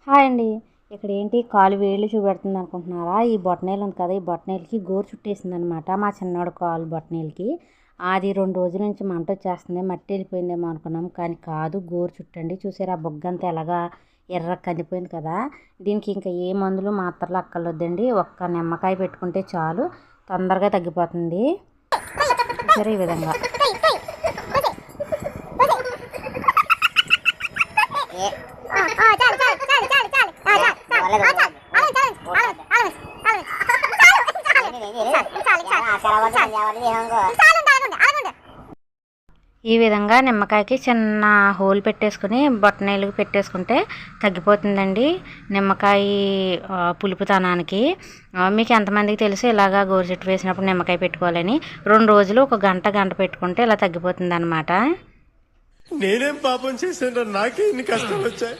Hi అండి. ఇక్కడ ఏంటి కాలు వేళ్ళు చూపెడుతుంది అనుకుంటున్నారా? ఈ బొటనవేలు ఉంది కదా, ఈ బొటనవేలుకి గోరు చుట్టేసింది అనమాట మా చిన్నోడు కాలు బొటనవేలుకి. అది 2 రోజుల నుంచి మంట వచ్చేస్తుంది, మట్టి వెళ్ళిపోయిందేమో అనుకున్నాం, కానీ కాదు, గోరు చుట్టండి. చూసారా ఆ బొగ్గంతా ఎలాగా ఎర్ర కందిపోయింది కదా. దీనికి ఇంకా ఏ మందులు మాత్రలు అక్కర్లేదండి, ఒక్క నిమ్మకాయ పెట్టుకుంటే చాలు, తొందరగా తగ్గిపోతుంది. చూసారా ఈ విధంగా. ఈ విధంగా నిమ్మకాయకి చిన్న హోల్ పెట్టేసుకుని బొటనవేలుకి పెట్టేసుకుంటే తగ్గిపోతుందండి నిమ్మకాయ పులుపుతనానికి. మీకు ఎంతమందికి తెలుసు ఇలాగా గోరు చుట్టు వేసినప్పుడు నిమ్మకాయ పెట్టుకోవాలని? 2 రోజులు ఒక గంట పెట్టుకుంటే ఇలా తగ్గిపోతుంది అనమాట. నేనేం పాపం చేశాను, నాకే ఇన్ని కష్టాలు వచ్చాయి.